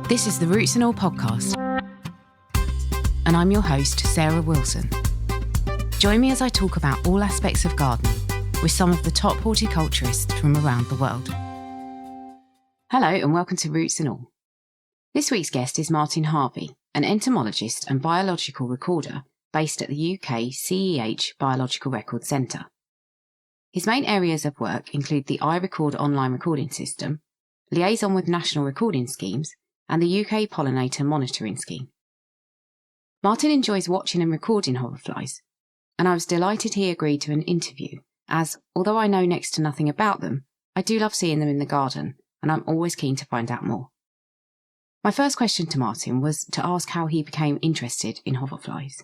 This is the Roots and All podcast, and I'm your host, Sarah Wilson. Join me as I talk about all aspects of gardening with some of the top horticulturists from around the world. Hello and welcome to Roots and All. This week's guest is Martin Harvey, an entomologist and biological recorder based at the UK CEH Biological Record Centre. His main areas of work include the iRecord online recording system, liaison with national recording schemes, and the UK Pollinator Monitoring Scheme. Martin enjoys watching and recording hoverflies, and I was delighted he agreed to an interview, as, although I know next to nothing about them, I do love seeing them in the garden, and I'm always keen to find out more. My first question to Martin was to ask how he became interested in hoverflies.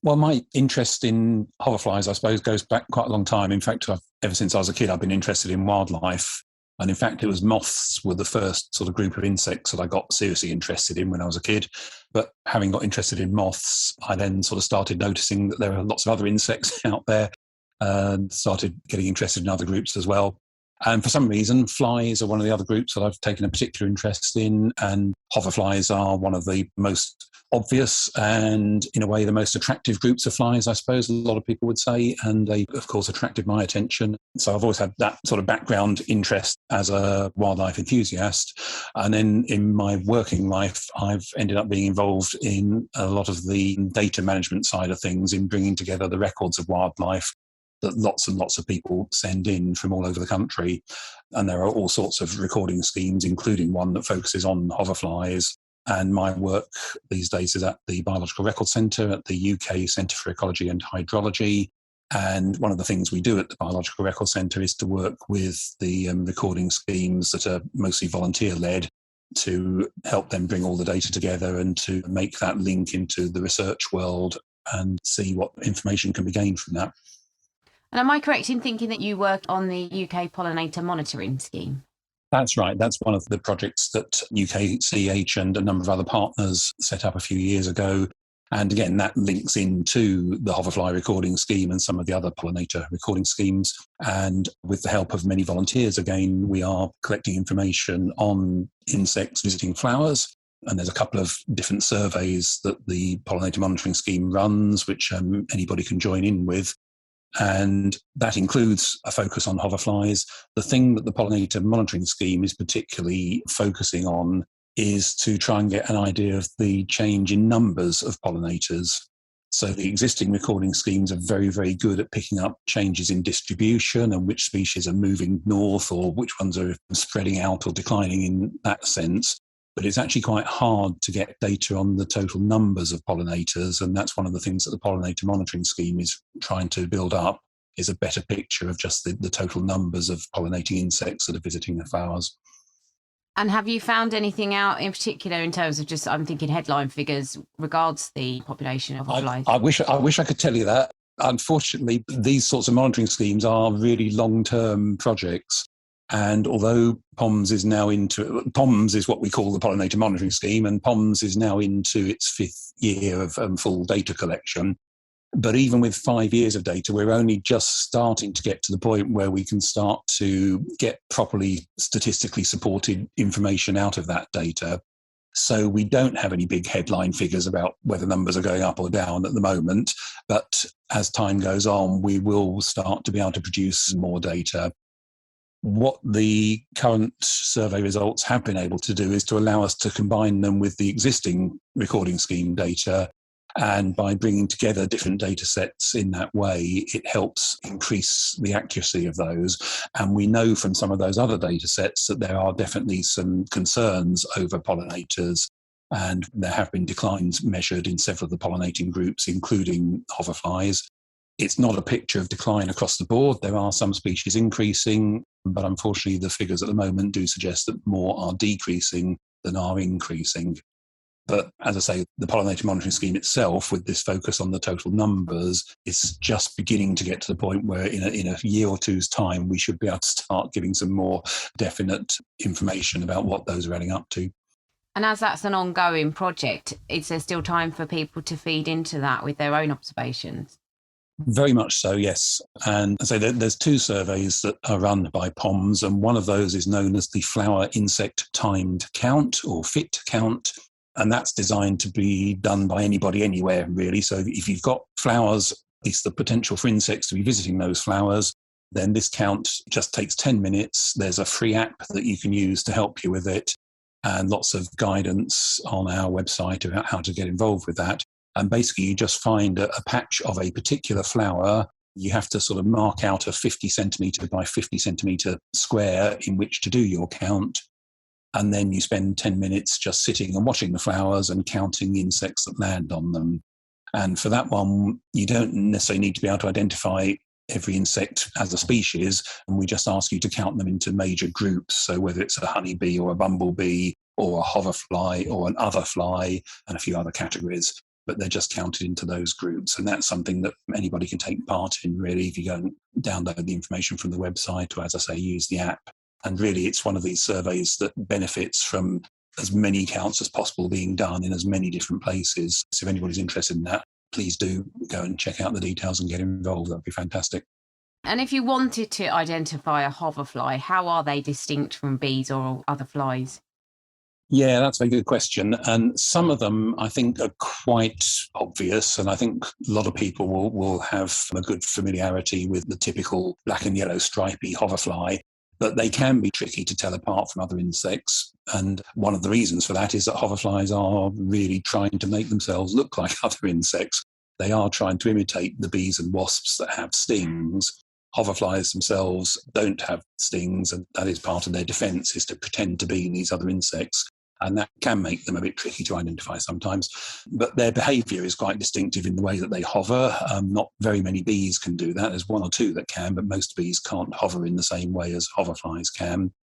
Well, my interest in hoverflies, I suppose, goes back quite a long time. In fact, ever since I was a kid, I've been interested in wildlife. And in fact, it was moths were the first sort of group of insects that I got seriously interested in when I was a kid. But having got interested in moths, I then sort of started noticing that there are lots of other insects out there and started getting interested in other groups as well. And for some reason, flies are one of the other groups that I've taken a particular interest in, and hoverflies are one of the most obvious and, in a way, the most attractive groups of flies, I suppose, a lot of people would say, and they, of course, attracted my attention. So I've always had that sort of background interest as a wildlife enthusiast. And then in my working life, I've ended up being involved in a lot of the data management side of things, in bringing together the records of wildlife that lots and lots of people send in from all over the country. And there are all sorts of recording schemes, including one that focuses on hoverflies. And my work these days is at the Biological Record Centre at the UK Centre for Ecology and Hydrology. And one of the things we do at the Biological Record Centre is to work with the recording schemes that are mostly volunteer-led to help them bring all the data together and to make that link into the research world and see what information can be gained from that. And am I correct in thinking that you work on the UK Pollinator Monitoring Scheme? That's right. That's one of the projects that UKCH and a number of other partners set up a few years ago. And again, that links into the hoverfly recording scheme and some of the other pollinator recording schemes. And with the help of many volunteers, again, we are collecting information on insects visiting flowers. And there's a couple of different surveys that the Pollinator Monitoring Scheme runs, which anybody can join in with. And that includes a focus on hoverflies. The thing that the Pollinator Monitoring Scheme is particularly focusing on is to try and get an idea of the change in numbers of pollinators. So the existing recording schemes are very, very good at picking up changes in distribution and which species are moving north or which ones are spreading out or declining in that sense. But it's actually quite hard to get data on the total numbers of pollinators. And that's one of the things that the Pollinator Monitoring Scheme is trying to build up, is a better picture of just the total numbers of pollinating insects that are visiting the flowers. And have you found anything out in particular in terms of just, I'm thinking headline figures, regards the population of flies? I wish I could tell you that. Unfortunately, these sorts of monitoring schemes are really long-term projects. And although POMS is what we call the Pollinator Monitoring Scheme, and POMS is now into its fifth year of full data collection. But even with 5 years of data, we're only just starting to get to the point where we can start to get properly statistically supported information out of that data. So we don't have any big headline figures about whether numbers are going up or down at the moment. But as time goes on, we will start to be able to produce more data. What the current survey results have been able to do is to allow us to combine them with the existing recording scheme data. And by bringing together different data sets in that way, it helps increase the accuracy of those. And we know from some of those other data sets that there are definitely some concerns over pollinators. And there have been declines measured in several of the pollinating groups, including hoverflies. It's not a picture of decline across the board. There are some species increasing, but unfortunately the figures at the moment do suggest that more are decreasing than are increasing. But as I say, the Pollinator Monitoring Scheme itself, with this focus on the total numbers, is just beginning to get to the point where in a year or two's time, we should be able to start giving some more definite information about what those are adding up to. And as that's an ongoing project, is there still time for people to feed into that with their own observations? Very much so, yes. And so there's two surveys that are run by POMS, and one of those is known as the Flower Insect Timed Count, or FIT count. And that's designed to be done by anybody, anywhere, really. So if you've got flowers, at least the potential for insects to be visiting those flowers, then this count just takes 10 minutes. There's a free app that you can use to help you with it, and lots of guidance on our website about how to get involved with that. And basically, you just find a patch of a particular flower. You have to sort of mark out a 50 centimetre by 50 centimetre square in which to do your count. And then you spend 10 minutes just sitting and watching the flowers and counting the insects that land on them. And for that one, you don't necessarily need to be able to identify every insect as a species, and we just ask you to count them into major groups. So whether it's a honeybee or a bumblebee or a hoverfly or an other fly and a few other categories, but they're just counted into those groups. And that's something that anybody can take part in, really, if you go and download the information from the website or, as I say, use the app. And really, it's one of these surveys that benefits from as many counts as possible being done in as many different places. So if anybody's interested in that, please do go and check out the details and get involved. That'd be fantastic. And if you wanted to identify a hoverfly, how are they distinct from bees or other flies? Yeah, that's a very good question. And some of them, I think, are quite obvious. And I think a lot of people will have a good familiarity with the typical black and yellow stripy hoverfly. But they can be tricky to tell apart from other insects. And one of the reasons for that is that hoverflies are really trying to make themselves look like other insects. They are trying to imitate the bees and wasps that have stings. Hoverflies themselves don't have stings, and that is part of their defense, is to pretend to be these other insects. And that can make them a bit tricky to identify sometimes. But their behaviour is quite distinctive in the way that they hover. Not very many bees can do that. There's one or two that can, but most bees can't hover in the same way as hoverflies can.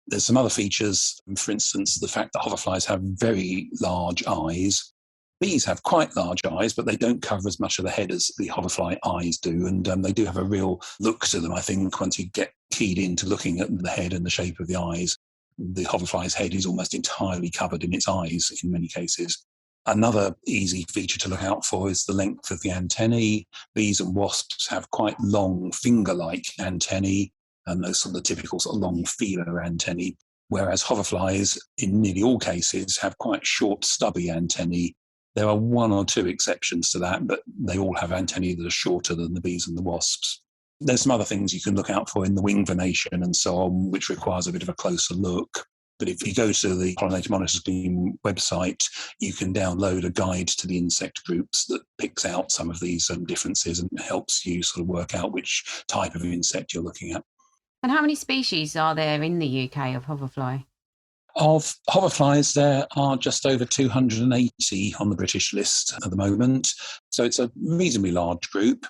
There's some other features, for instance, the fact that hoverflies have very large eyes. Bees have quite large eyes, but they don't cover as much of the head as the hoverfly eyes do. And they do have a real look to them, I think, once you get keyed into looking at the head and the shape of the eyes. The hoverfly's head is almost entirely covered in its eyes in many cases. Another easy feature to look out for is the length of the antennae. Bees and wasps have quite long finger-like antennae, and those are the typical sort of long feeler antennae, whereas hoverflies, in nearly all cases, have quite short, stubby antennae. There are one or two exceptions to that, but they all have antennae that are shorter than the bees and the wasps. There's some other things you can look out for in the wing venation and so on, which requires a bit of a closer look. But if you go to the Pollinator Monitoring Scheme website, you can download a guide to the insect groups that picks out some of these differences and helps you sort of work out which type of insect you're looking at. And how many species are there in the UK of hoverfly? Of hoverflies, there are just over 280 on the British list at the moment. So it's a reasonably large group,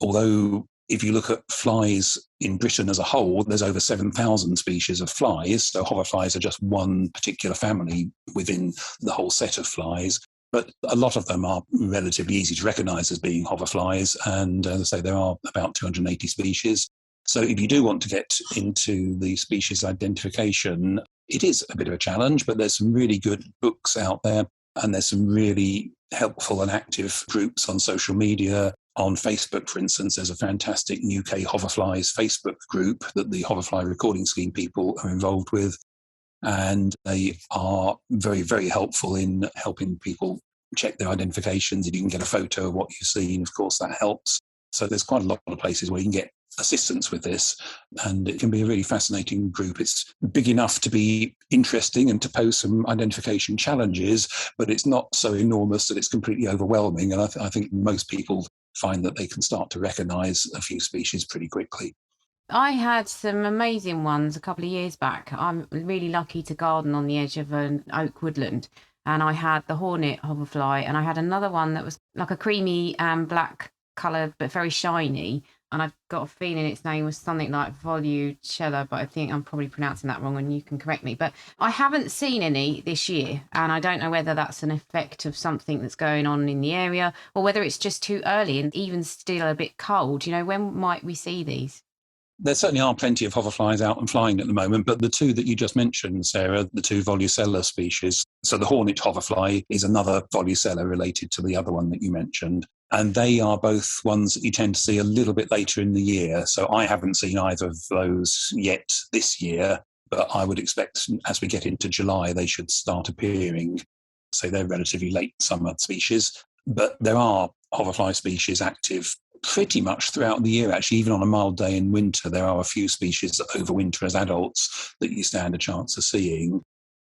although if you look at flies in Britain as a whole, there's over 7,000 species of flies. So hoverflies are just one particular family within the whole set of flies. But a lot of them are relatively easy to recognise as being hoverflies. And as I say, there are about 280 species. So if you do want to get into the species identification, it is a bit of a challenge, but there's some really good books out there. And there's some really helpful and active groups on social media. On Facebook, for instance, there's a fantastic UK Hoverflies Facebook group that the Hoverfly Recording Scheme people are involved with. And they are very, very helpful in helping people check their identifications. If you can get a photo of what you've seen, of course, that helps. So there's quite a lot of places where you can get assistance with this, and it can be a really fascinating group. It's big enough to be interesting and to pose some identification challenges, but it's not so enormous that it's completely overwhelming. And I think most people find that they can start to recognise a few species pretty quickly. I had some amazing ones a couple of years back. I'm really lucky to garden on the edge of an oak woodland, and I had the hornet hoverfly, and I had another one that was like a creamy black colour but very shiny, and I've got a feeling its name was something like Volucella, but I think I'm probably pronouncing that wrong and you can correct me. But I haven't seen any this year, and I don't know whether that's an effect of something that's going on in the area or whether it's just too early and even still a bit cold. You know, when might we see these? There certainly are plenty of hoverflies out and flying at the moment, but the two that you just mentioned, Sarah, the two Volucella species, so the hornet hoverfly is another Volucella related to the other one that you mentioned. And they are both ones that you tend to see a little bit later in the year. So I haven't seen either of those yet this year, but I would expect as we get into July, they should start appearing. So they're relatively late summer species, but there are hoverfly species active pretty much throughout the year. Actually, even on a mild day in winter, there are a few species that overwinter as adults that you stand a chance of seeing.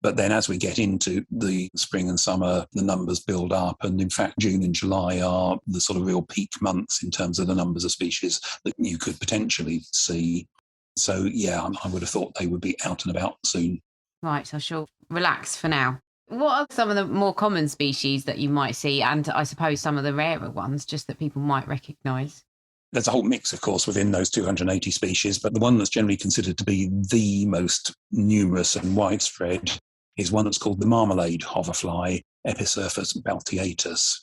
But then as we get into the spring and summer, the numbers build up. And in fact, June and July are the sort of real peak months in terms of the numbers of species that you could potentially see. So, yeah, I would have thought they would be out and about soon. Right, I shall relax for now. What are some of the more common species that you might see, and I suppose some of the rarer ones, just that people might recognise? There's a whole mix, of course, within those 280 species, but the one that's generally considered to be the most numerous and widespread is one that's called the marmalade hoverfly, Episurfus balteatus.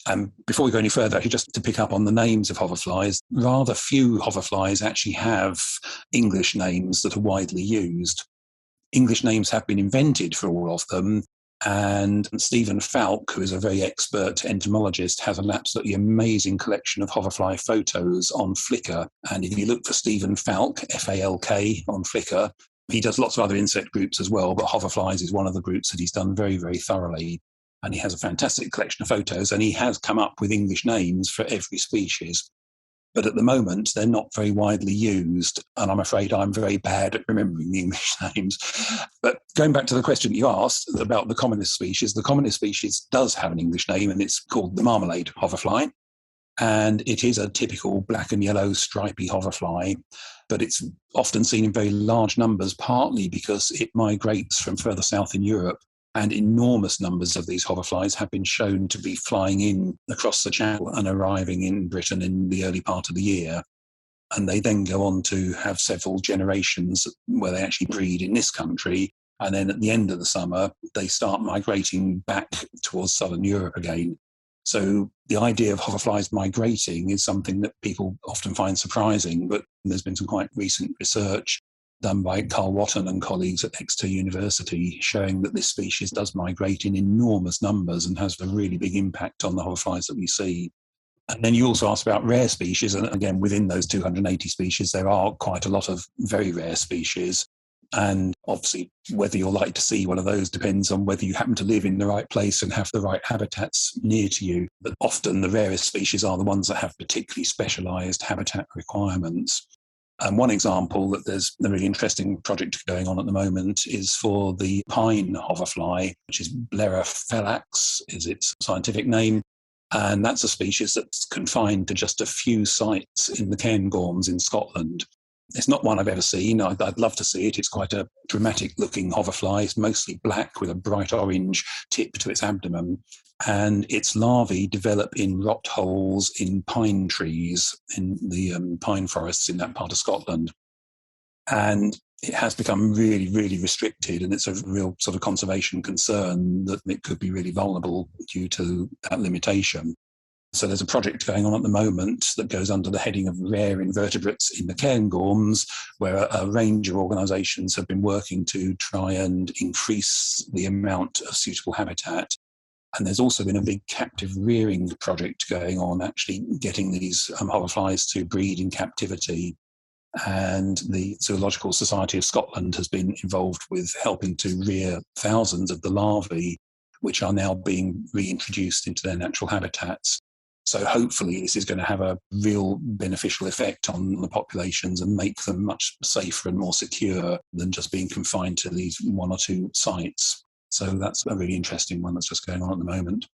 And before we go any further, actually, just to pick up on the names of hoverflies, rather few hoverflies actually have English names that are widely used. English names have been invented for all of them. And Stephen Falk, who is a very expert entomologist, has an absolutely amazing collection of hoverfly photos on Flickr. And if you look for Stephen Falk, Falk, on Flickr, he does lots of other insect groups as well, but hoverflies is one of the groups that he's done very, very thoroughly. And he has a fantastic collection of photos, and he has come up with English names for every species. But at the moment, they're not very widely used, and I'm afraid I'm very bad at remembering the English names. But going back to the question you asked about the commonest species, the commonest species does have an English name, and it's called the marmalade hoverfly. And it is a typical black and yellow stripy hoverfly, but it's often seen in very large numbers, partly because it migrates from further south in Europe. And enormous numbers of these hoverflies have been shown to be flying in across the Channel and arriving in Britain in the early part of the year. And they then go on to have several generations where they actually breed in this country. And then at the end of the summer, they start migrating back towards southern Europe again. So the idea of hoverflies migrating is something that people often find surprising, but there's been some quite recent research done by Carl Watton and colleagues at Exeter University, showing that this species does migrate in enormous numbers and has a really big impact on the hoverflies that we see. And then you also asked about rare species, and again, within those 280 species, there are quite a lot of very rare species. And obviously, whether you're likely to see one of those depends on whether you happen to live in the right place and have the right habitats near to you. But often the rarest species are the ones that have particularly specialised habitat requirements. And one example that there's a really interesting project going on at the moment is for the pine hoverfly, which is Blera phallax, is its scientific name. And that's a species that's confined to just a few sites in the Cairngorms in Scotland. It's not one I've ever seen. I'd love to see it. It's quite a dramatic looking hoverfly. It's mostly black with a bright orange tip to its abdomen. And its larvae develop in rot holes in pine trees in the pine forests in that part of Scotland. And it has become really, really restricted, and it's a real sort of conservation concern that it could be really vulnerable due to that limitation. So there's a project going on at the moment that goes under the heading of rare invertebrates in the Cairngorms, where a range of organisations have been working to try and increase the amount of suitable habitat. And there's also been a big captive rearing project going on, actually getting these hoverflies to breed in captivity. And the Zoological Society of Scotland has been involved with helping to rear thousands of the larvae, which are now being reintroduced into their natural habitats. So hopefully this is going to have a real beneficial effect on the populations and make them much safer and more secure than just being confined to these one or two sites. So that's a really interesting one that's just going on at the moment.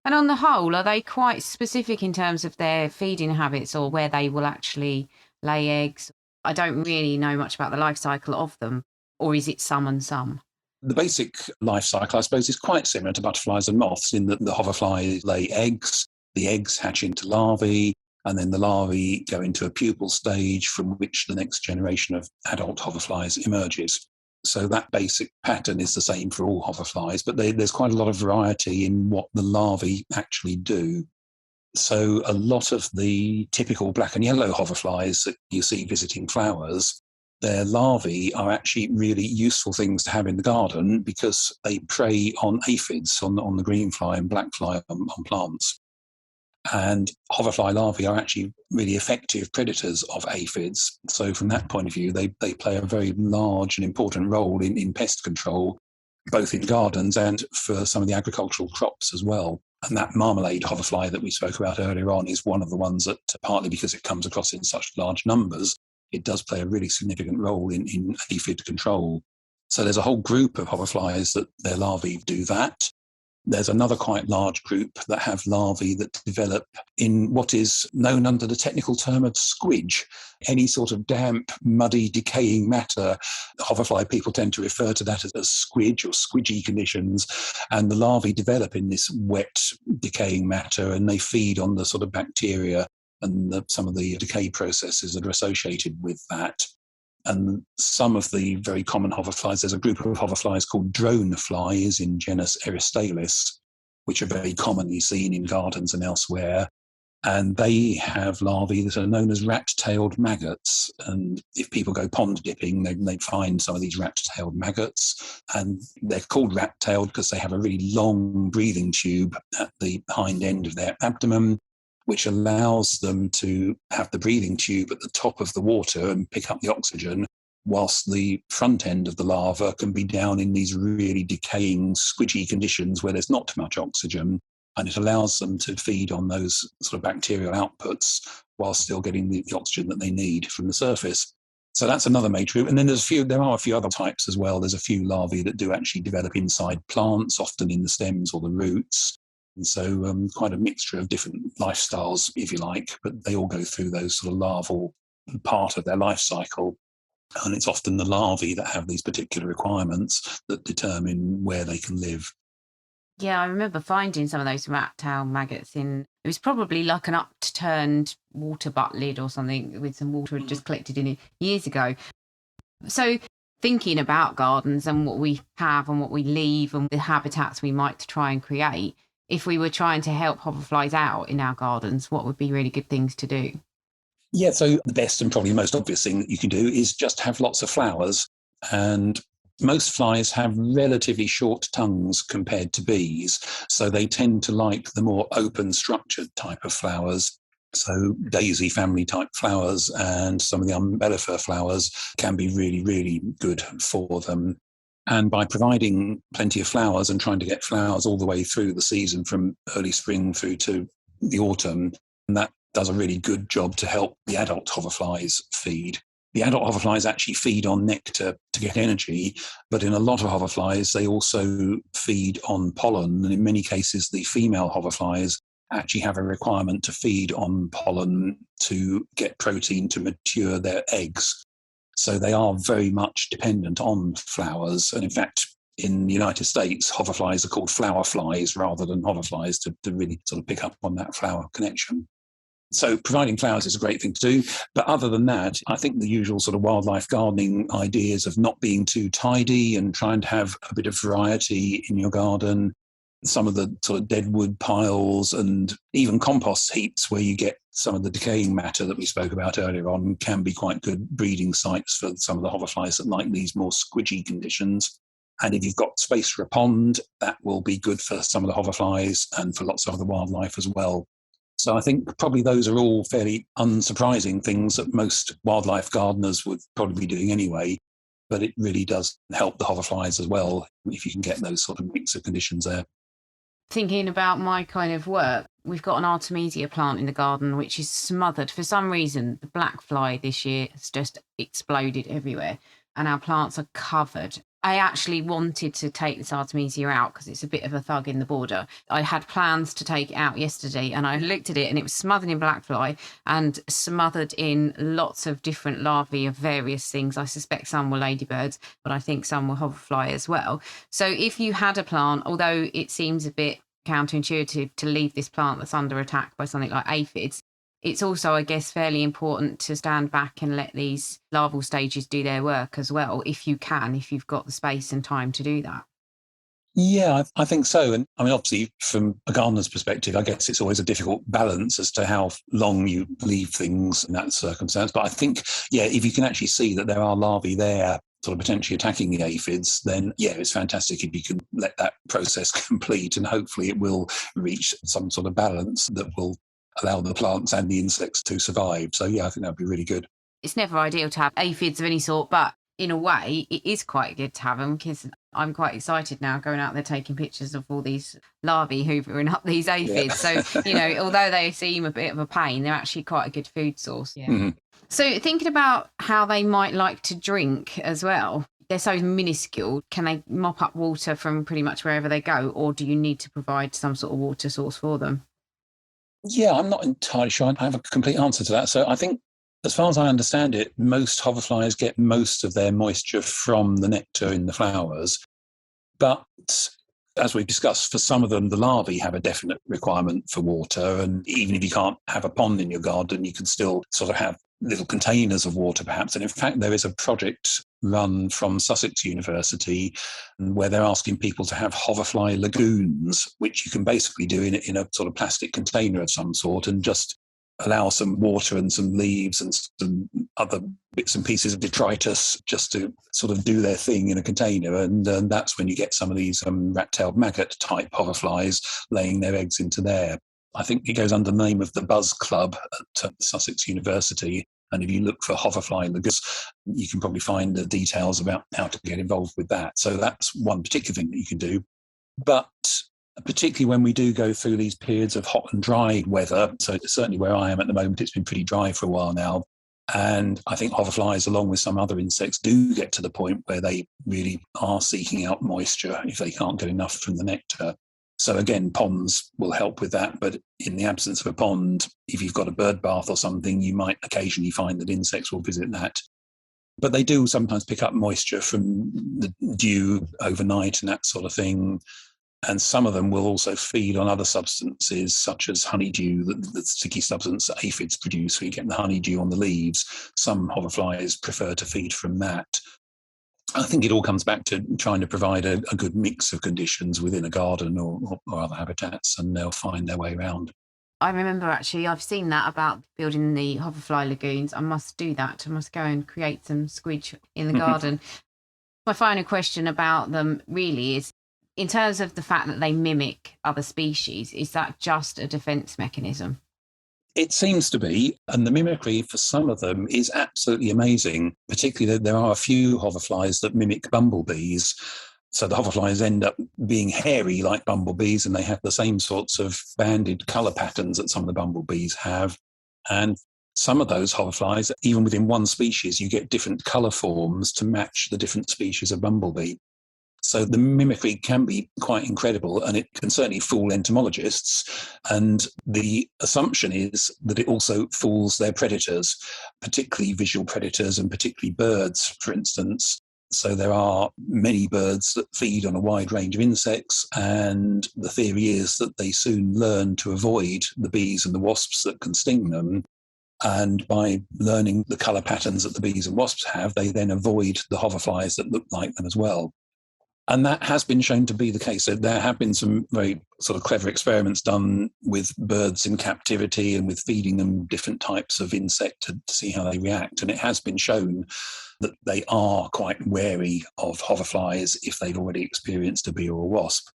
And on the whole, are they quite specific in terms of their feeding habits or where they will actually lay eggs? I don't really know much about the life cycle of them, or is it some and some? The basic life cycle, I suppose, is quite similar to butterflies and moths in that the hoverfly lay eggs, the eggs hatch into larvae, and then the larvae go into a pupal stage from which the next generation of adult hoverflies emerges. So that basic pattern is the same for all hoverflies, but there's quite a lot of variety in what the larvae actually do. So a lot of the typical black and yellow hoverflies that you see visiting flowers, their larvae are actually really useful things to have in the garden because they prey on aphids, on the greenfly and blackfly on plants. And hoverfly larvae are actually really effective predators of aphids. So from that point of view, they play a very large and important role in pest control, both in gardens and for some of the agricultural crops as well. And that marmalade hoverfly that we spoke about earlier on is one of the ones that, partly because it comes across in such large numbers, it does play a really significant role in aphid control. So there's a whole group of hoverflies that their larvae do that. There's another quite large group that have larvae that develop in what is known under the technical term of squidge, any sort of damp, muddy, decaying matter. Hoverfly people tend to refer to that as squidge or squidgy conditions. And the larvae develop in this wet, decaying matter, and they feed on the sort of bacteria and some of the decay processes that are associated with that. And some of the very common hoverflies, there's a group of hoverflies called drone flies in genus Eristalis, which are very commonly seen in gardens and elsewhere. And they have larvae that are known as rat-tailed maggots. And if people go pond dipping, they find some of these rat-tailed maggots. And they're called rat-tailed because they have a really long breathing tube at the hind end of their abdomen, which allows them to have the breathing tube at the top of the water and pick up the oxygen, whilst the front end of the larva can be down in these really decaying, squidgy conditions where there's not much oxygen. And it allows them to feed on those sort of bacterial outputs while still getting the oxygen that they need from the surface. So that's another major group. And then there are a few other types as well. There's a few larvae that do actually develop inside plants, often in the stems or the roots. And so quite a mixture of different lifestyles, if you like, but they all go through those sort of larval part of their life cycle. And it's often the larvae that have these particular requirements that determine where they can live. Yeah, I remember finding some of those rat-tail maggots it was probably like an upturned water butt lid or something with some water had just collected in it years ago. So thinking about gardens and what we have and what we leave and the habitats we might try and create, if we were trying to help hoverflies out in our gardens, what would be really good things to do? Yeah, so the best and probably most obvious thing that you can do is just have lots of flowers. And most flies have relatively short tongues compared to bees, so they tend to like the more open structured type of flowers. So daisy family type flowers and some of the umbellifer flowers can be really, really good for them. And by providing plenty of flowers and trying to get flowers all the way through the season from early spring through to the autumn, and that does a really good job to help the adult hoverflies feed. The adult hoverflies actually feed on nectar to get energy, but in a lot of hoverflies, they also feed on pollen. And in many cases, the female hoverflies actually have a requirement to feed on pollen to get protein to mature their eggs. So they are very much dependent on flowers. And in fact, in the United States, hoverflies are called flower flies rather than hoverflies to really sort of pick up on that flower connection. So providing flowers is a great thing to do. But other than that, I think the usual sort of wildlife gardening ideas of not being too tidy and trying to have a bit of variety in your garden, some of the sort of dead wood piles and even compost heaps where you get some of the decaying matter that we spoke about earlier on can be quite good breeding sites for some of the hoverflies that like these more squidgy conditions. And if you've got space for a pond, that will be good for some of the hoverflies and for lots of other wildlife as well. So I think probably those are all fairly unsurprising things that most wildlife gardeners would probably be doing anyway. But it really does help the hoverflies as well if you can get those sort of mix of conditions there. Thinking about my kind of work, we've got an Artemisia plant in the garden which is smothered. For some reason, the black fly this year has just exploded everywhere and our plants are covered. I actually wanted to take this Artemisia out because it's a bit of a thug in the border. I had plans to take it out yesterday and I looked at it and it was smothered in black fly and smothered in lots of different larvae of various things. I suspect some were ladybirds, but I think some were hoverfly as well. So if you had a plant, although it seems a bit counterintuitive to leave this plant that's under attack by something like aphids, it's also, I guess, fairly important to stand back and let these larval stages do their work as well, if you can, if you've got the space and time to do that. Yeah, I think so. And I mean, obviously, from a gardener's perspective, I guess it's always a difficult balance as to how long you leave things in that circumstance. But I think, yeah, if you can actually see that there are larvae there sort of potentially attacking the aphids, then yeah, it's fantastic if you can let that process complete and hopefully it will reach some sort of balance that will allow the plants and the insects to survive. So yeah, I think that'd be really good. It's never ideal to have aphids of any sort, but in a way, it is quite good to have them, because I'm quite excited now going out there taking pictures of all these larvae hoovering up these aphids. Yeah. So, although they seem a bit of a pain, they're actually quite a good food source. Yeah. Mm-hmm. So thinking about how they might like to drink as well, they're so minuscule. Can they mop up water from pretty much wherever they go, or do you need to provide some sort of water source for them? Yeah, I'm not entirely sure I have a complete answer to that. So I think, as far as I understand it, most hoverflies get most of their moisture from the nectar in the flowers. But as we've discussed, for some of them, the larvae have a definite requirement for water. And even if you can't have a pond in your garden, you can still sort of have little containers of water, perhaps. And in fact, there is a project run from Sussex University where they're asking people to have hoverfly lagoons, which you can basically do in a sort of plastic container of some sort, and just allow some water and some leaves and some other bits and pieces of detritus just to sort of do their thing in a container. And that's when you get some of these rat-tailed maggot type hoverflies laying their eggs into there. I think it goes under the name of the Buzz Club at Sussex University. And if you look for hoverfly lagoons, you can probably find the details about how to get involved with that. So that's one particular thing that you can do. But particularly when we do go through these periods of hot and dry weather, so certainly where I am at the moment, it's been pretty dry for a while now. And I think hoverflies, along with some other insects, do get to the point where they really are seeking out moisture if they can't get enough from the nectar. So again, ponds will help with that. But in the absence of a pond, if you've got a bird bath or something, you might occasionally find that insects will visit that. But they do sometimes pick up moisture from the dew overnight and that sort of thing. And some of them will also feed on other substances, such as honeydew, the sticky substance that aphids produce. We get the honeydew on the leaves. Some hoverflies prefer to feed from that. I think it all comes back to trying to provide a good mix of conditions within a garden or other habitats, and they'll find their way around. I remember actually, I've seen that about building the hoverfly lagoons. I must do that. I must go and create some squidge in the garden. My final question about them really is, in terms of the fact that they mimic other species, is that just a defence mechanism? It seems to be, and the mimicry for some of them is absolutely amazing, particularly that there are a few hoverflies that mimic bumblebees. So the hoverflies end up being hairy like bumblebees, and they have the same sorts of banded colour patterns that some of the bumblebees have. And some of those hoverflies, even within one species, you get different colour forms to match the different species of bumblebee. So the mimicry can be quite incredible, and it can certainly fool entomologists. And the assumption is that it also fools their predators, particularly visual predators and particularly birds, for instance. So there are many birds that feed on a wide range of insects, and the theory is that they soon learn to avoid the bees and the wasps that can sting them. And by learning the colour patterns that the bees and wasps have, they then avoid the hoverflies that look like them as well. And that has been shown to be the case. So there have been some very sort of clever experiments done with birds in captivity and with feeding them different types of insect to see how they react. And it has been shown that they are quite wary of hoverflies if they've already experienced a bee or a wasp.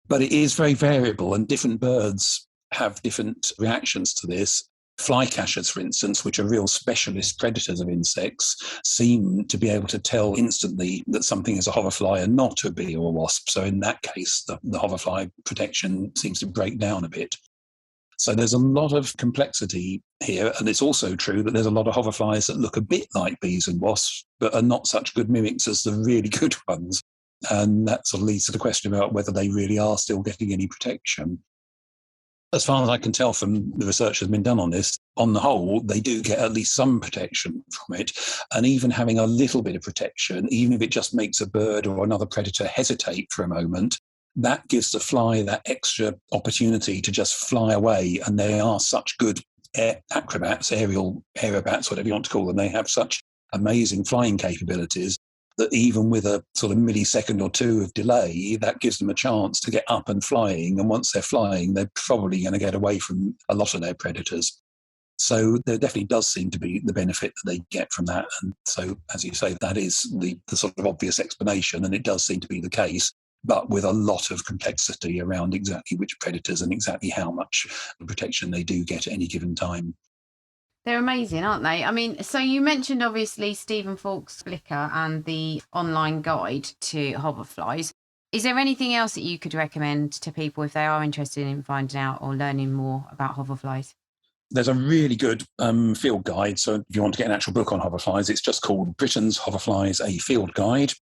But it is very variable, and different birds have different reactions to this. Flycatchers, for instance, which are real specialist predators of insects, seem to be able to tell instantly that something is a hoverfly and not a bee or a wasp. So in that case, the hoverfly protection seems to break down a bit. So there's a lot of complexity here. And it's also true that there's a lot of hoverflies that look a bit like bees and wasps, but are not such good mimics as the really good ones. And that sort of leads to the question about whether they really are still getting any protection. As far as I can tell from the research that's been done on this, on the whole, they do get at least some protection from it. And even having a little bit of protection, even if it just makes a bird or another predator hesitate for a moment, that gives the fly that extra opportunity to just fly away. And they are such good acrobats, aerial aerobats, whatever you want to call them. They have such amazing flying capabilities that even with a sort of millisecond or two of delay, that gives them a chance to get up and flying. And once they're flying, they're probably going to get away from a lot of their predators. So there definitely does seem to be the benefit that they get from that. And so, as you say, that is the sort of obvious explanation, and it does seem to be the case. but with a lot of complexity around exactly which predators and exactly how much protection they do get at any given time. They're amazing, aren't they? I mean, so you mentioned obviously Stephen Falk's Flickr and the online guide to hoverflies. Is there anything else that you could recommend to people if they are interested in finding out or learning more about hoverflies? There's a really good field guide. So if you want to get an actual book on hoverflies, it's just called Britain's Hoverflies, a Field Guide.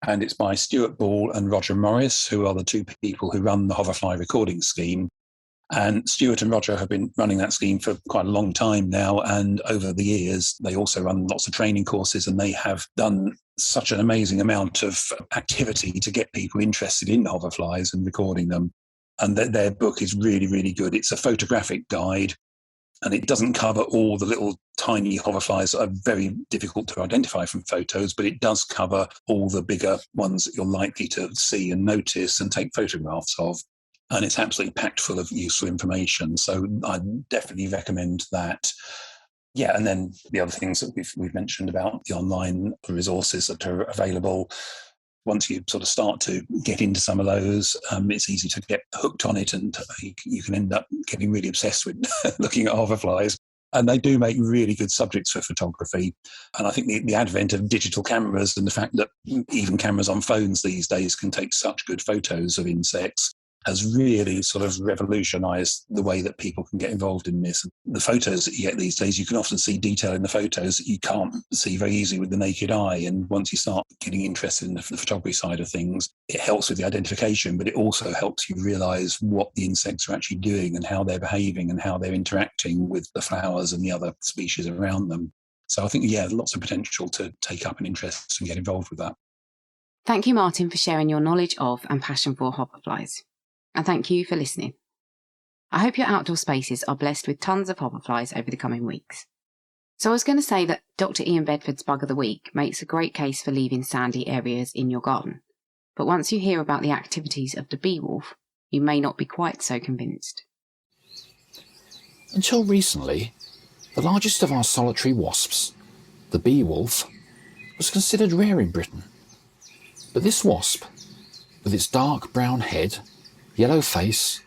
And it's by Stuart Ball and Roger Morris, who are the two people who run the Hoverfly Recording Scheme. And Stuart and Roger have been running that scheme for quite a long time now. And over the years, they also run lots of training courses, and they have done such an amazing amount of activity to get people interested in hoverflies and recording them. And their book is really, really good. It's a photographic guide, and it doesn't cover all the little tiny hoverflies that are very difficult to identify from photos, but it does cover all the bigger ones that you're likely to see and notice and take photographs of. And it's absolutely packed full of useful information. So I definitely recommend that. Yeah, and then the other things that we've mentioned about the online resources that are available. Once you sort of start to get into some of those, it's easy to get hooked on it, and you can end up getting really obsessed with looking at hoverflies. And they do make really good subjects for photography. And I think the advent of digital cameras and the fact that even cameras on phones these days can take such good photos of insects has really sort of revolutionised the way that people can get involved in this. The photos that you get these days, you can often see detail in the photos that you can't see very easily with the naked eye. And once you start getting interested in the photography side of things, it helps with the identification, but it also helps you realise what the insects are actually doing and how they're behaving and how they're interacting with the flowers and the other species around them. So I think, yeah, lots of potential to take up an interest and get involved with that. Thank you, Martin, for sharing your knowledge of and passion for hoverflies. And thank you for listening. I hope your outdoor spaces are blessed with tons of hoverflies over the coming weeks. So I was going to say that Dr. Ian Bedford's Bug of the Week makes a great case for leaving sandy areas in your garden. But once you hear about the activities of the Beewolf, you may not be quite so convinced. Until recently, the largest of our solitary wasps, the Beewolf, was considered rare in Britain. But this wasp, with its dark brown head, yellow face,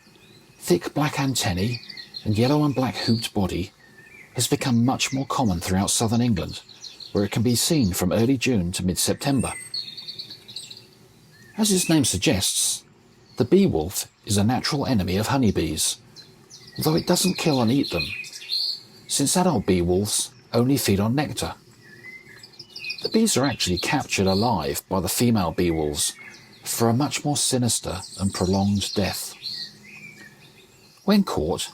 thick black antennae and yellow and black hooped body, has become much more common throughout southern England, where it can be seen from early June to mid-September. As its name suggests, the Beewolf is a natural enemy of honeybees, although it doesn't kill and eat them, since adult beewolves only feed on nectar. The bees are actually captured alive by the female beewolves for a much more sinister and prolonged death. When caught,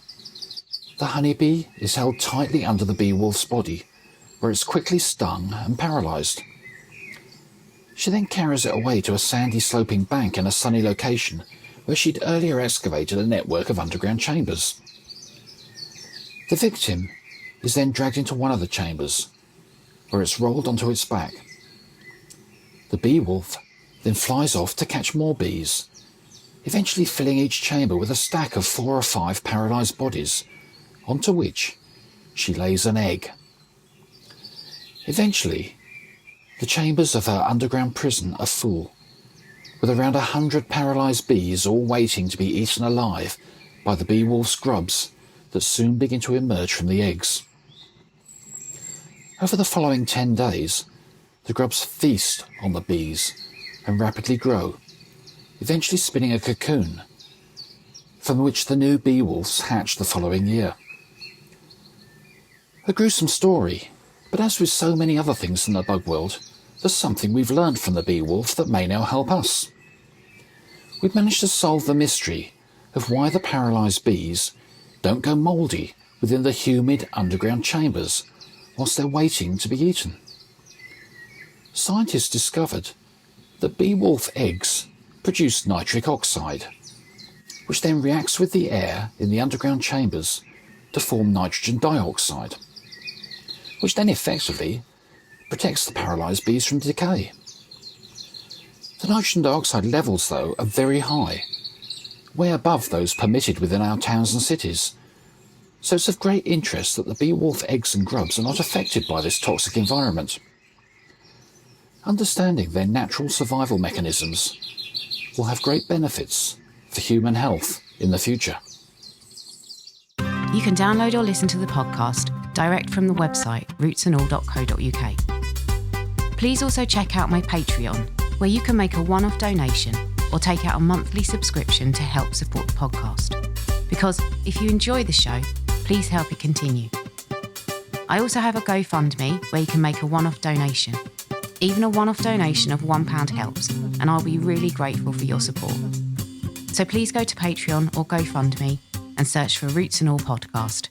the honeybee is held tightly under the beewolf's body, where it's quickly stung and paralysed. She then carries it away to a sandy sloping bank in a sunny location where she'd earlier excavated a network of underground chambers. The victim is then dragged into one of the chambers, where it's rolled onto its back. The beewolf then flies off to catch more bees, eventually filling each chamber with a stack of 4 or 5 paralysed bodies, onto which she lays an egg. Eventually, the chambers of her underground prison are full, with around 100 paralysed bees all waiting to be eaten alive by the beewolf's grubs that soon begin to emerge from the eggs. Over the following 10 days, the grubs feast on the bees and rapidly grow, eventually spinning a cocoon, from which the new beewolves hatch the following year. A gruesome story, but as with so many other things in the bug world, there's something we've learned from the beewolf that may now help us. We've managed to solve the mystery of why the paralysed bees don't go mouldy within the humid underground chambers whilst they're waiting to be eaten. Scientists discovered that beewolf eggs produce nitric oxide, which then reacts with the air in the underground chambers to form nitrogen dioxide, which then effectively protects the paralysed bees from decay. The nitrogen dioxide levels, though, are very high, way above those permitted within our towns and cities, so it's of great interest that the beewolf eggs and grubs are not affected by this toxic environment. Understanding their natural survival mechanisms will have great benefits for human health in the future. You can download or listen to the podcast direct from the website rootsandall.co.uk. Please also check out my Patreon, where you can make a one-off donation or take out a monthly subscription to help support the podcast. Because if you enjoy the show, please help it continue. I also have a GoFundMe where you can make a one-off donation. Even a one-off donation of £1 helps, and I'll be really grateful for your support. So please go to Patreon or GoFundMe and search for Roots and All Podcast.